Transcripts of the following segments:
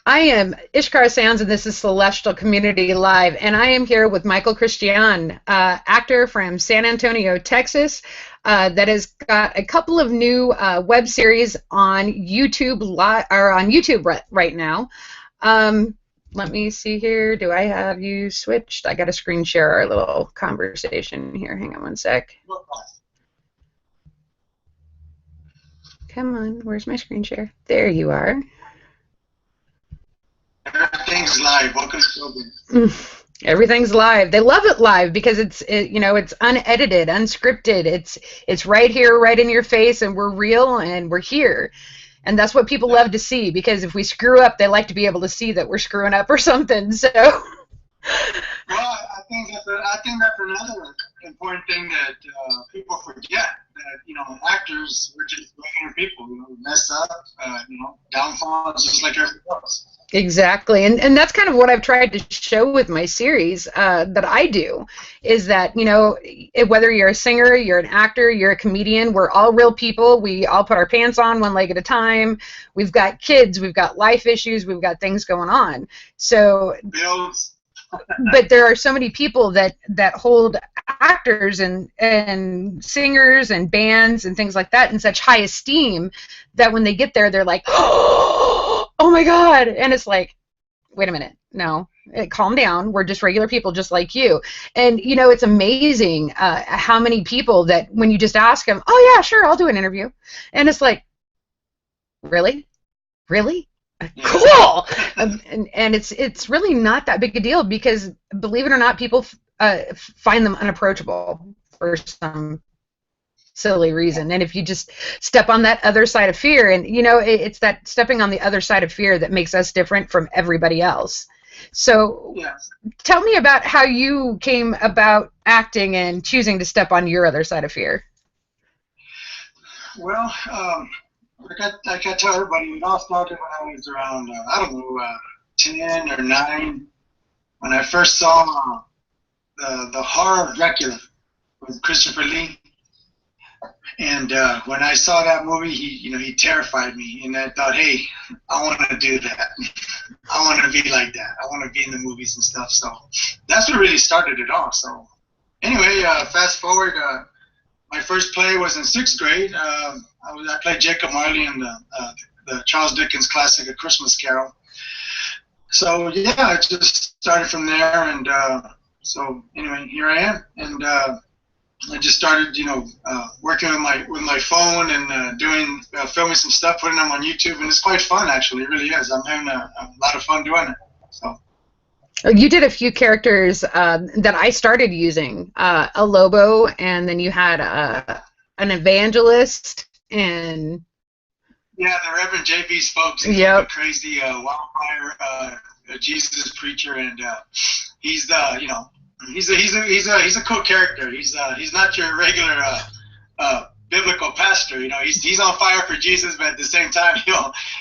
I am Ishkara Sounds, and this is Celestial Community Live, and I am here with Michael Cristian, actor from San Antonio, Texas, that has got a couple of new web series on YouTube right now. Let me see here. Do I have you switched? I got to screen share our little conversation here. Hang on one sec. Come on, where's my screen share? There you are. Everything's live. Welcome to Everything's live. They love it live because it's unedited, unscripted. It's right here, right in your face, and we're real and we're here. And that's what people love to see, because if we screw up, they like to be able to see that we're screwing up or something. So well, I think that's another important thing that people forget, that actors, we're just regular people, mess up, downfalls just like everyone else. Exactly, and that's kind of what I've tried to show with my series that I do, is that, whether you're a singer, you're an actor, you're a comedian, we're all real people. We all put our pants on one leg at a time. We've got kids, we've got life issues, we've got things going on. So, bills. But there are so many people that hold actors and singers and bands and things like that in such high esteem that when they get there, they're like, oh my God. And it's like, wait a minute, no, calm down. We're just regular people just like you. And, it's amazing how many people that when you just ask them, oh yeah, sure, I'll do an interview. And it's like, really? Really? Cool. And it's really not that big a deal, because believe it or not, people find them unapproachable for some silly reason. And if you just step on that other side of fear, and it's that stepping on the other side of fear that makes us different from everybody else. So tell me about how you came about acting and choosing to step on your other side of fear. Well, like I tell everybody, it all started when I was around, 10 or 9, when I first saw the horror of Dracula with Christopher Lee. And when I saw that movie, he terrified me, and I thought, hey, I want to do that. I want to be like that. I want to be in the movies and stuff. So that's what really started it all. So anyway, fast forward, my first play was in 6th grade. I played Jacob Marley in the Charles Dickens classic, A Christmas Carol. So yeah, I just started from there, and so anyway, here I am, and I just started, working with my phone and doing filming some stuff, putting them on YouTube, and it's quite fun actually. It really is. I'm having a lot of fun doing it. So. You did a few characters that I started using, a Lobo, and then you had an evangelist, and yeah, the Reverend J.B. Spokes. He's a crazy wildfire Jesus preacher, and he's he's a cool character. He's not your regular biblical pastor. He's on fire for Jesus, but at the same time,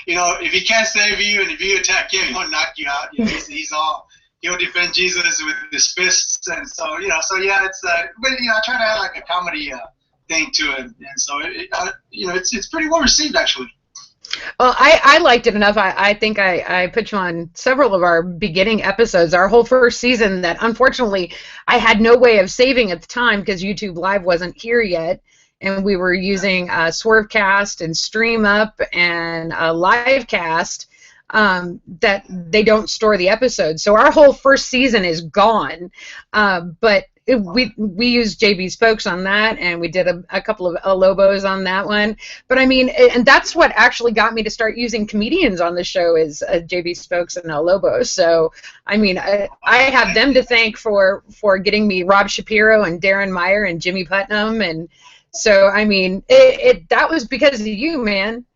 if he can't save you and if you attack him, he'll knock you out. He'll defend Jesus with his fists, and so it's but I try to add like a comedy thing to it, and so it's pretty well received actually. Well, I liked it enough. I think I put you on several of our beginning episodes, our whole first season, that unfortunately I had no way of saving at the time because YouTube Live wasn't here yet, and we were using Swervecast and StreamUp and Livecast. That they don't store the episodes, so our whole first season is gone. But we used JB Spokes on that, and we did a couple of Lobos on that one. But I mean, and that's what actually got me to start using comedians on the show, is JB Spokes and Lobo. So I mean, I have them to thank for getting me Rob Shapiro and Darren Meyer and Jimmy Putnam, and so I mean, that was because of you, man.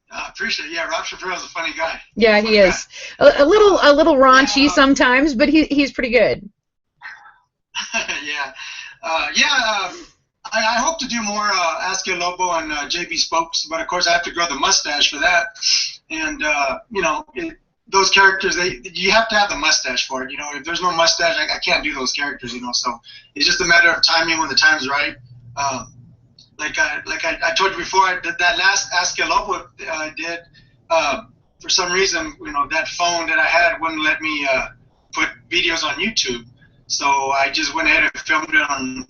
I appreciate it. Yeah, Rob Shapiro's a funny guy. Yeah, he is. A little raunchy sometimes, but he's pretty good. Yeah. I hope to do more Ask Your Lobo and JB Spokes, but of course I have to grow the mustache for that. And those characters, you have to have the mustache for it. If there's no mustache, I can't do those characters. So it's just a matter of timing when the time's right. Like I told you before, I did that last Ask Your Lobo I did. for some reason, that phone that I had wouldn't let me put videos on YouTube. So I just went ahead and filmed it on,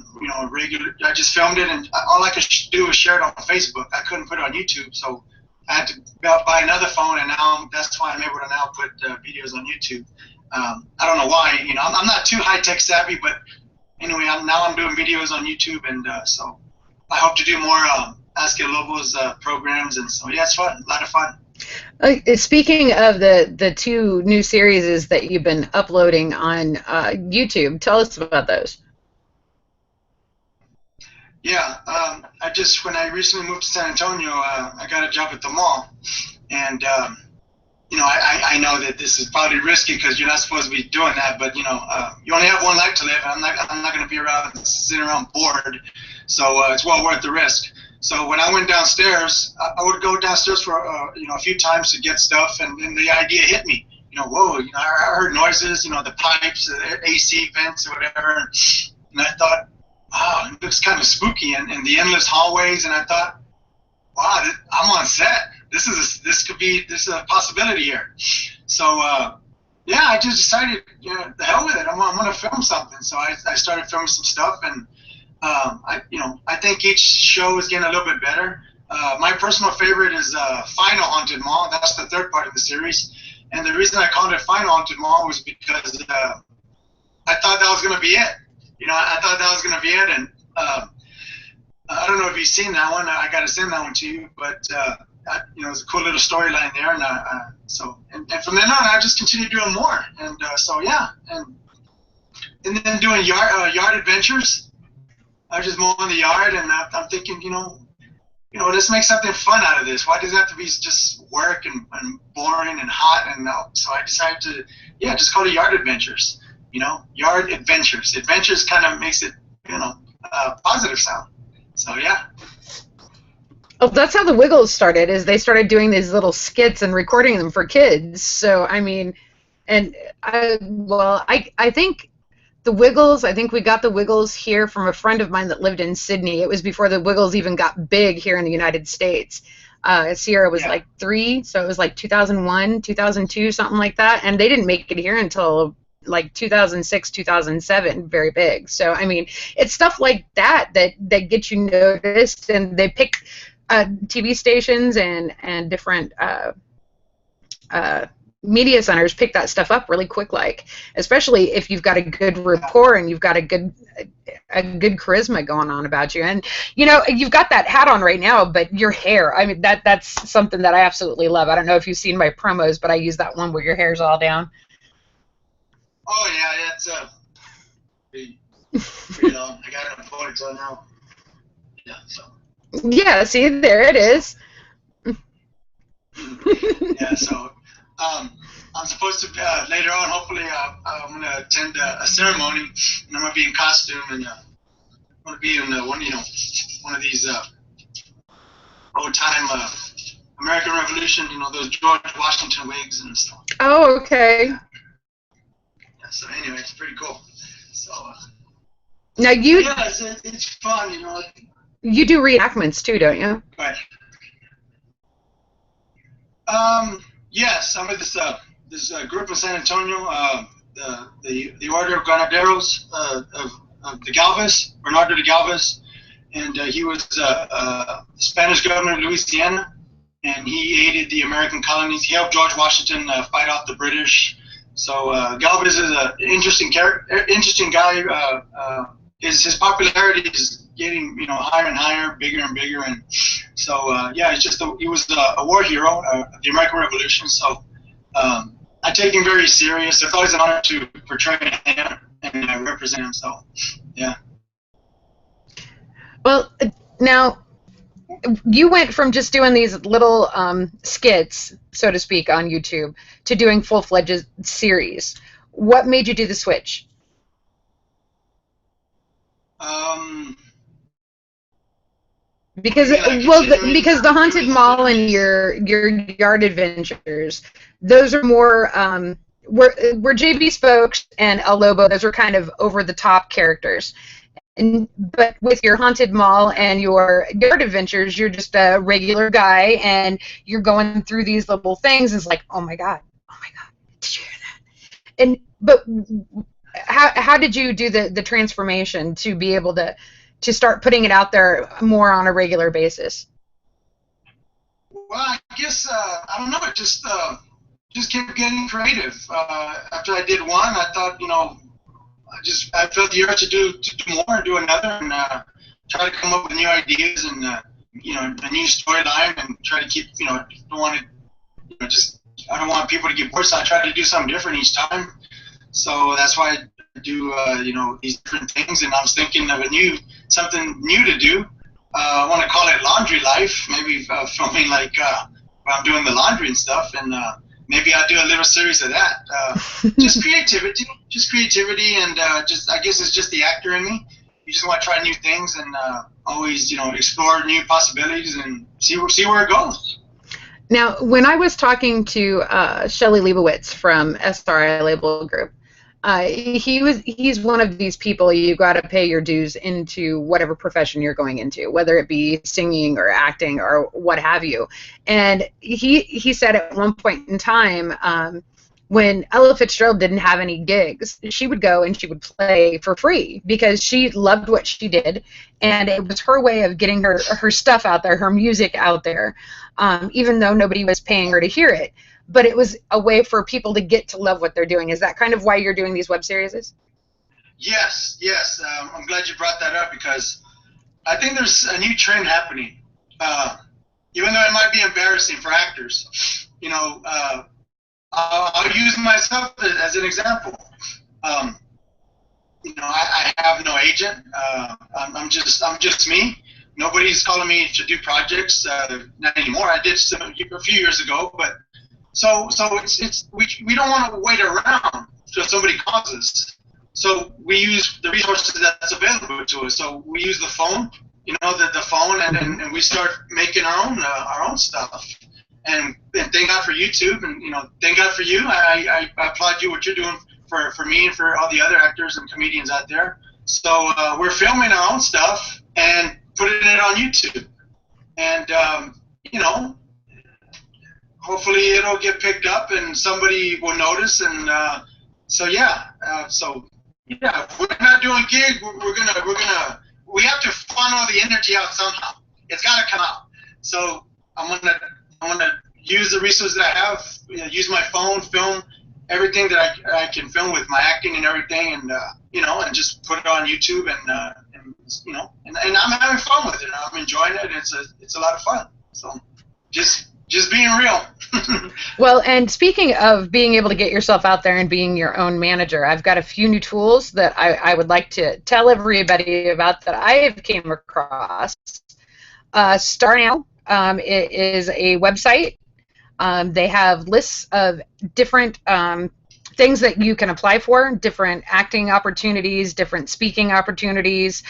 regular. I just filmed it, and all I could do was share it on Facebook. I couldn't put it on YouTube, so I had to buy another phone, and now that's why I'm able to now put videos on YouTube. I don't know why. I'm not too high tech savvy, but anyway, now I'm doing videos on YouTube, and so I hope to do more Ask It Lobos programs, and so yeah, it's fun, a lot of fun. Speaking of the two new series that you've been uploading on YouTube, tell us about those. Yeah, when I recently moved to San Antonio, I got a job at the mall, and I know that this is probably risky because you're not supposed to be doing that, but you only have one life to live, and I'm not going to be sitting around bored, so it's well worth the risk. So when I went downstairs, I would go downstairs for a few times to get stuff, and then the idea hit me. Whoa! I heard noises, the pipes, the AC vents, or whatever, and I thought, wow, it looks kind of spooky, and the endless hallways, and I thought, wow, I'm on set. This is a possibility here. So yeah, I just decided, the hell with it. I'm going to film something. So I started filming some stuff, and I think each show is getting a little bit better. My personal favorite is Final Haunted Mall. That's the third part of the series. And the reason I called it Final Haunted Mall was because I thought that was going to be it. I thought that was going to be it. And I don't know if you've seen that one. I got to send that one to you. But, it's a cool little storyline there. And so from then on, I just continued doing more. And so, yeah. And then doing yard adventures. I was just mowing the yard, and I'm thinking, let's make something fun out of this. Why does it have to be just work and boring and hot? And so I decided to, just call it Yard Adventures. Yard Adventures. Adventures kind of makes it, a positive sound. So yeah. Oh, that's how the Wiggles started. Is they started doing these little skits and recording them for kids. So I mean, and I think. The Wiggles, I think we got the Wiggles here from a friend of mine that lived in Sydney. It was before the Wiggles even got big here in the United States. Sierra was like 3, so it was like 2001, 2002, something like that. And they didn't make it here until like 2006, 2007, very big. So, I mean, it's stuff like that gets you noticed, and they pick TV stations and different media centers pick that stuff up really quick, especially if you've got a good rapport and you've got a good charisma going on about you. And you've got that hat on right now, but your hair, I mean, that's something that I absolutely love. I don't know if you've seen my promos, but I use that one where your hair's all down. Oh yeah, that's pretty long. I got it in a ponytail now. Yeah, so. Yeah, see, there it is. Yeah, so I'm supposed to later on. Hopefully, I'm going to attend a ceremony, and I'm going to be in costume, and I'm going to be in one of these old time American Revolution, those George Washington wigs and stuff. Oh, okay. Yeah, so anyway, it's pretty cool. So now you. Yeah, it's fun, You do reenactments too, don't you? Right. Yes, I'm with this group in San Antonio, the Order of Granaderos of the Galvez, Bernardo de Galvez, and he was the Spanish governor of Louisiana, and he aided the American colonies. He helped George Washington fight off the British. So Galvez is an interesting guy. His popularity is getting higher and higher, bigger and bigger, and so yeah, he was a war hero of the American Revolution. So I take him very serious. It's always an honor to portray him and represent him. So yeah. Well, now you went from just doing these little skits, so to speak, on YouTube to doing full-fledged series. What made you do the switch? Because because the Haunted Mall and your Yard Adventures, those are more were JB Spokes and El Lobo. Those were kind of over the top characters, But with your haunted mall and your yard adventures, you're just a regular guy, and you're going through these little things. It's like, oh my god, did you hear that? And but how did you do the transformation to be able to start putting it out there more on a regular basis? Well, I guess I don't know. It just kept getting creative. After I did one, I thought, I felt the urge to do more and do another, and try to come up with new ideas and a new storyline, and try to keep don't want to just I don't want people to get bored, so I try to do something different each time. So that's why I do these different things, and I was thinking of something new to do. I want to call it Laundry Life, maybe filming like when I'm doing the laundry and stuff, and maybe I'll do a little series of that. Just creativity, and I guess it's just the actor in me. You just want to try new things and always, explore new possibilities and see where it goes. Now, when I was talking to Shelley Leibowitz from SRI Label Group, he's one of these people you got to pay your dues into whatever profession you're going into, whether it be singing or acting or what have you. And he said at one point in time, when Ella Fitzgerald didn't have any gigs, she would go and she would play for free because she loved what she did, and it was her way of getting her stuff out there, her music out there, even though nobody was paying her to hear it. But it was a way for people to get to love what they're doing. Is that kind of why you're doing these web series? Yes. I'm glad you brought that up, because I think there's a new trend happening. Even though it might be embarrassing for actors, I'll use myself as an example. I have no agent. I'm just me. Nobody's calling me to do projects. Not anymore. I did some a few years ago, but so we don't want to wait around till somebody calls us. So we use the resources that's available to us. So we use the phone, the phone, and we start making our own stuff. And thank God for YouTube, and thank God for you. I applaud you what you're doing for me and for all the other actors and comedians out there. So we're filming our own stuff and putting it on YouTube, and hopefully it'll get picked up and somebody will notice. And if we're not doing gig, we have to funnel the energy out somehow. It's got to come out. So I'm gonna use the resources that I have, use my phone, film everything that I can film with my acting and everything, and and just put it on YouTube, and I'm having fun with it. I'm enjoying it. It's a lot of fun. So just being real. Well, and speaking of being able to get yourself out there and being your own manager, I've got a few new tools that I would like to tell everybody about that I have came across. Star Now. It is a website. They have lists of different things that you can apply for, different acting opportunities, different speaking opportunities,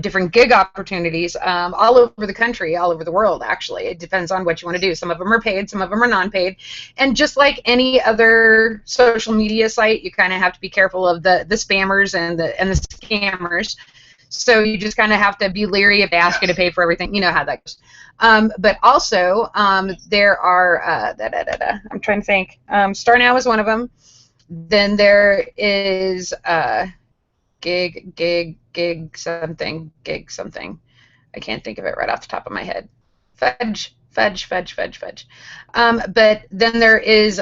different gig opportunities, all over the country, all over the world, actually. It depends on what you want to do. Some of them are paid, some of them are non-paid. And just like any other social media site, you kind of have to be careful of the spammers and the scammers. So you just kind of have to be leery if they ask you to pay for everything. You know how that goes. But also, there are, I'm trying to think. Star Now is one of them. Then there is gig something. I can't think of it right off the top of my head. Fudge. But then there is,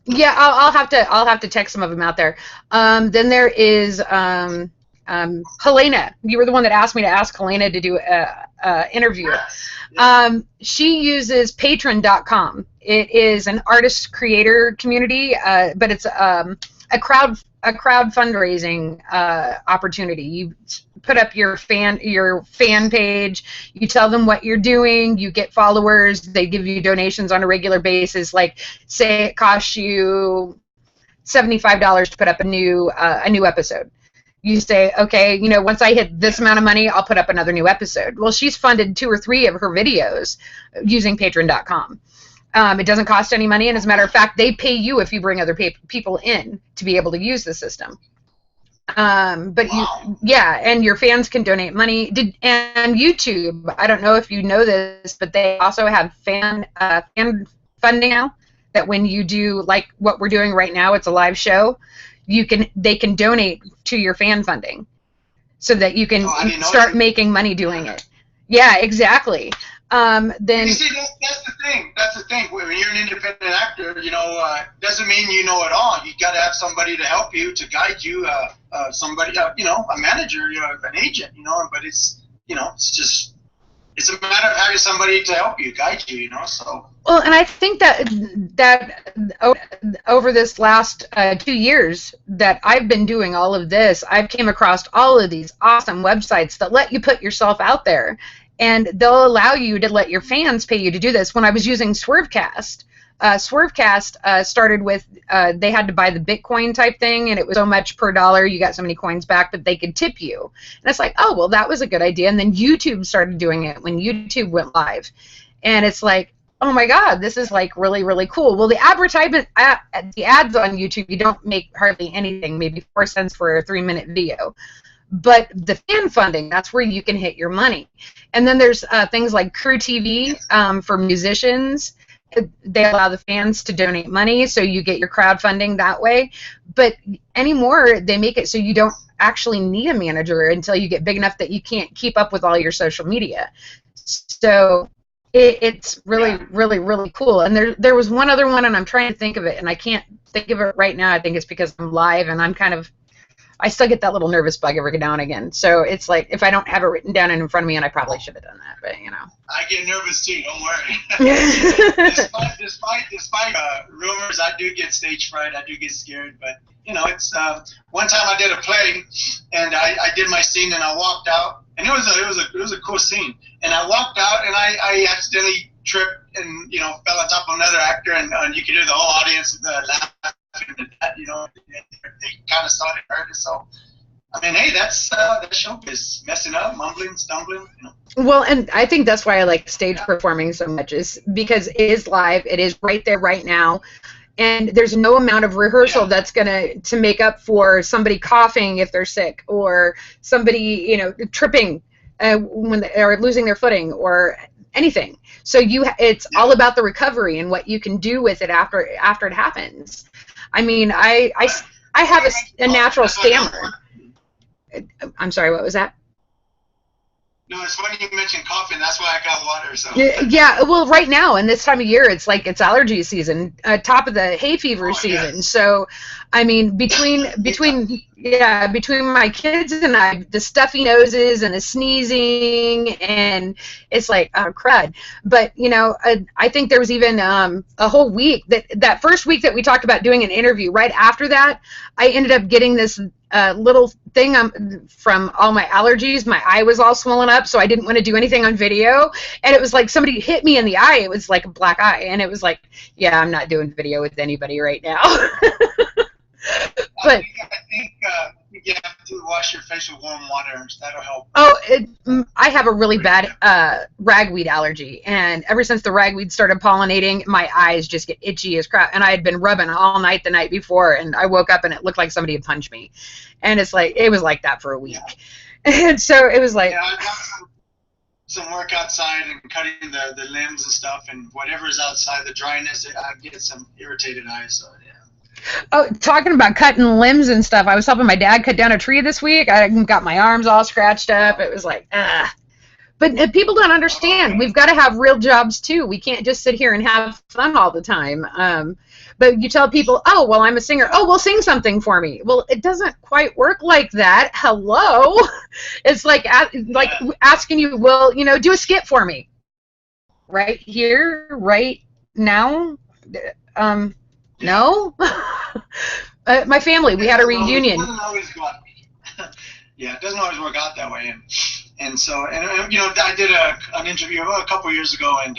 yeah, I'll have to text some of them out there. Then there is, Helena. You were the one that asked me to ask Helena to do a interview. She uses patron.com. It is an artist creator community, but it's a crowd fundraising opportunity. You put up your fan page, you tell them what you're doing, you get followers, they give you donations on a regular basis. Like, say it costs you $75 to put up a new episode. You say, okay, once I hit this amount of money, I'll put up another new episode. Well, she's funded 2 or 3 of her videos using patron.com. It doesn't cost any money, and as a matter of fact, they pay you if you bring other people in to be able to use the system. But yeah, and your fans can donate money. And YouTube, I don't know if you know this, but they also have fan funding now. That when you do like what we're doing right now, it's a live show. They can donate to your fan funding, so that you can start making money doing it. Yeah, exactly. Then you see, that's the thing. That's the thing. When you're an independent actor, doesn't mean you know it all. You got to have somebody to help you, to guide you. Somebody, a manager, an agent. But it's it's a matter of having somebody to help you, guide you. So. Well, and I think that over this last 2 years that I've been doing all of this, I've came across all of these awesome websites that let you put yourself out there. And they'll allow you to let your fans pay you to do this. When I was using Swervecast, started with, they had to buy the Bitcoin type thing, and it was so much per dollar, you got so many coins back, but they could tip you. And it's like, oh, well, that was a good idea. And then YouTube started doing it when YouTube went live. And it's like, oh my God, this is like really, really cool. Well, the ads on YouTube, you don't make hardly anything, maybe 4 cents for a 3-minute video. But the fan funding, that's where you can hit your money. And then there's things like Crew TV for musicians. They allow the fans to donate money, so you get your crowdfunding that way. But anymore, they make it so you don't actually need a manager until you get big enough that you can't keep up with all your social media. So it's really, really, really cool. And there was one other one, and I'm trying to think of it, and I can't think of it right now. I think it's because I'm live, and I still get that little nervous bug every now and again. So it's like, if I don't have it written down in front of me, and I probably should have done that, but I get nervous too, don't worry. despite rumors, I do get stage fright, I do get scared, but it's, one time I did a play, and I did my scene, and I walked out, and it was a cool scene, and I walked out, and I accidentally tripped and, fell on top of another actor, and you could hear the whole audience laughing at that, they kind of saw it and heard it. So, I mean, hey, that's showbiz, messing up, mumbling, stumbling. Well, and I think that's why I like stage performing so much, is because it is live, it is right there, right now, and there's no amount of rehearsal that's gonna make up for somebody coughing if they're sick, or somebody tripping when they're losing their footing, or anything. So it's all about the recovery and what you can do with it after it happens. I mean, I have a natural stammer. I'm sorry, what was that? No, it's funny you mentioned coughing. That's why I got water. So. Yeah, well, right now, in this time of year, it's like it's allergy season, top of the hay fever season. Yes. So, I mean, between my kids and I, the stuffy noses and the sneezing, and it's like, oh, crud. But, I think there was even a whole week, that first week that we talked about doing an interview, right after that, I ended up getting this little thing from all my allergies. My eye was all swollen up, so I didn't want to do anything on video. And it was like somebody hit me in the eye. It was like a black eye. And it was like, yeah, I'm not doing video with anybody right now. But I think you have to wash your face with warm water. That'll help. Oh, I have a really bad ragweed allergy, and ever since the ragweed started pollinating, my eyes just get itchy as crap. And I had been rubbing all night the night before, and I woke up and it looked like somebody had punched me. And it was like that for a week. Yeah. And so it was like. Yeah, I've got some work outside and cutting the limbs and stuff, and whatever's outside, the dryness, I get some irritated eyes. So yeah. Oh, talking about cutting limbs and stuff, I was helping my dad cut down a tree this week. I got my arms all scratched up. It was like, ah. But people don't understand. We've got to have real jobs, too. We can't just sit here and have fun all the time. But you tell people, oh, well, I'm a singer. Oh, well, sing something for me. Well, it doesn't quite work like that. Hello? It's like asking you, well, do a skit for me. Right here, right now? No? My family, we had a reunion. It doesn't always work out that way. And so, I did an interview a couple years ago, and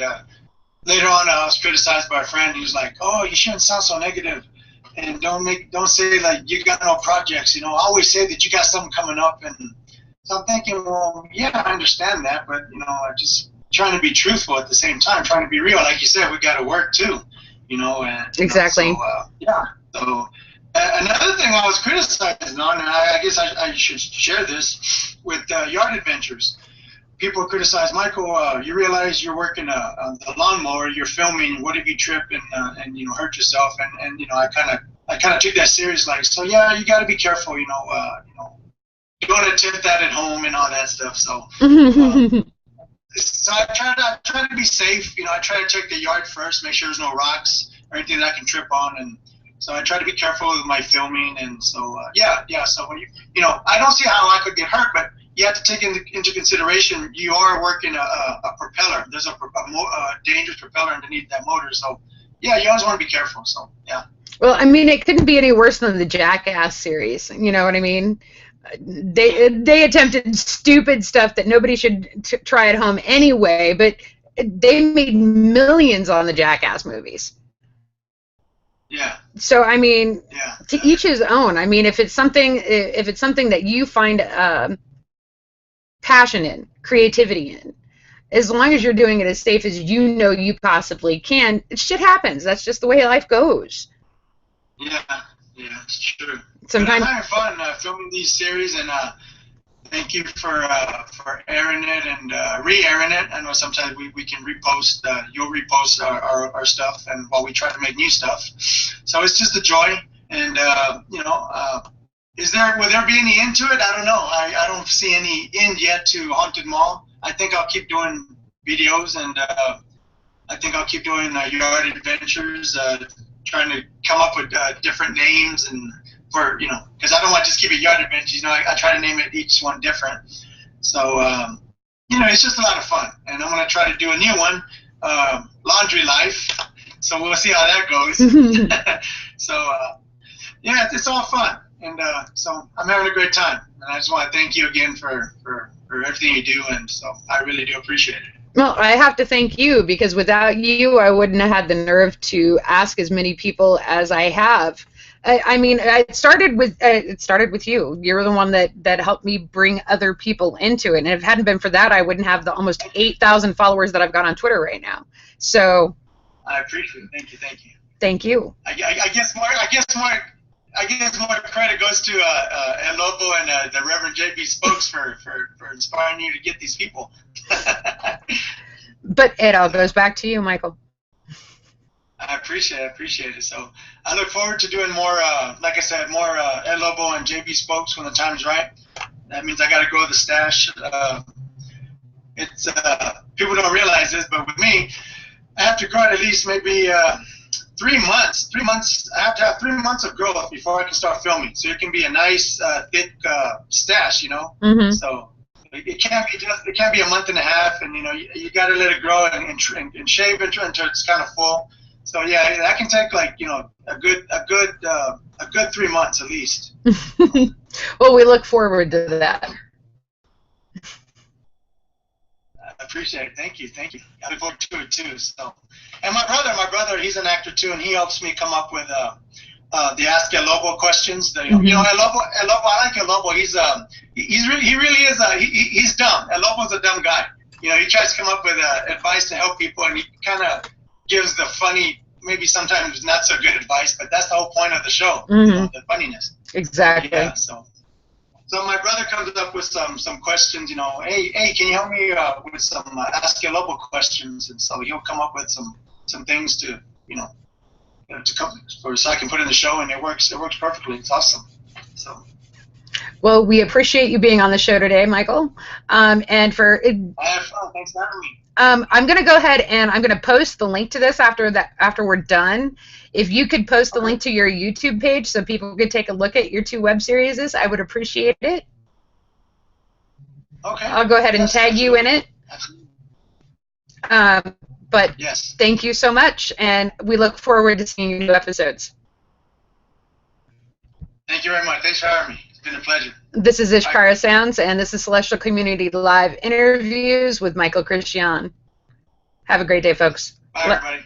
later on I was criticized by a friend. He was like, oh, you shouldn't sound so negative, and don't say like you got no projects. Always say that you got something coming up. And so I'm thinking, well, yeah, I understand that, but I'm just trying to be truthful at the same time, trying to be real. Like you said, we got to work too. And, exactly. So Another thing I was criticized on, and I guess I should share this with yard adventures. People criticize Michael. You realize you're working on the lawnmower, you're filming. What if you trip and you know hurt yourself? And you know I kind of took that serious. Like, so yeah, you got to be careful. You know, don't attempt that at home and all that stuff. So. So I try to be safe. You know, I try to check the yard first, make sure there's no rocks or anything that I can trip on, and so I try to be careful with my filming. And so yeah. So when you know, I don't see how I could get hurt, but you have to take into consideration you are working a propeller. There's a dangerous propeller underneath that motor. So yeah, you always want to be careful. So yeah. Well, I mean, it couldn't be any worse than the Jackass series. You know what I mean? They attempted stupid stuff that nobody should try at home anyway, but they made millions on the Jackass movies. Yeah. So I mean, yeah. To each his own. I mean, if it's something that you find passion in, creativity in, as long as you're doing it as safe as you know you possibly can, shit happens. That's just the way life goes. Yeah, it's true. Sometimes I'm having fun filming these series, and thank you for airing it and re-airing it. I know sometimes we can repost, you'll repost our stuff, and while we try to make new stuff. So it's just a joy, and you know, will there be any end to it? I don't know. I don't see any end yet to Haunted Mall. I think I'll keep doing videos, and I think I'll keep doing yard adventures, trying to come up with different names and. For, you know, because I don't want to just keep it yard adventures. You know, I try to name it each one different. So, you know, it's just a lot of fun. And I'm going to try to do a new one, Laundry Life. So we'll see how that goes. So, yeah, it's all fun. And so I'm having a great time. And I just want to thank you again for everything you do. And so I really do appreciate it. Well, I have to thank you, because without you, I wouldn't have had the nerve to ask as many people as I have. I mean, it started with you. You're the one that helped me bring other people into it. And if it hadn't been for that, I wouldn't have the almost 8,000 followers that I've got on Twitter right now. So I appreciate it. Thank you. Thank you. I guess more credit goes to El Lobo and the Reverend J.B. Spokes for inspiring you to get these people. But it all goes back to you, Michael. I appreciate it. So I look forward to doing more, like I said, more El Lobo and JB Spokes when the time's right. That means I got to grow the stash. It's people don't realize this, but with me, I have to grow it at least maybe 3 months. 3 months. I have to have 3 months of growth before I can start filming. So it can be a nice, thick stash, you know. Mm-hmm. So it can't be a month and a half, and you know you got to let it grow and shave until it's kind of full. So yeah, that can take like, you know, a good 3 months at least. Well, we look forward to that. I appreciate it. Thank you. I look forward to it too. So, and my brother, he's an actor too, and he helps me come up with the Ask El Lobo questions. You know, El Lobo, I like El Lobo. He's dumb. El Lobo's a dumb guy. You know, he tries to come up with advice to help people, and he kind of gives the funny, maybe sometimes not so good advice, but that's the whole point of the show, you know, the funniness. Exactly. Yeah, so my brother comes up with some questions, you know, hey, can you help me with some Ask Your Lobo questions? And so he'll come up with some things to, you know, so I can put in the show, and it works perfectly. It's awesome. So. Well, we appreciate you being on the show today, Michael. And for I have fun. Thanks for having me. I'm going to go ahead and I'm going to post the link to this after we're done. If you could post the link to your YouTube page so people could take a look at your 2 web series, I would appreciate it. Okay. I'll go ahead and tag you in it. But yes. Thank you so much, and we look forward to seeing your new episodes. Thank you very much. Thanks for having me. It's been a pleasure. This is Ishkara Sounds, and this is Celestial Community Live Interviews with Michael Cristian. Have a great day, folks. Bye, everybody.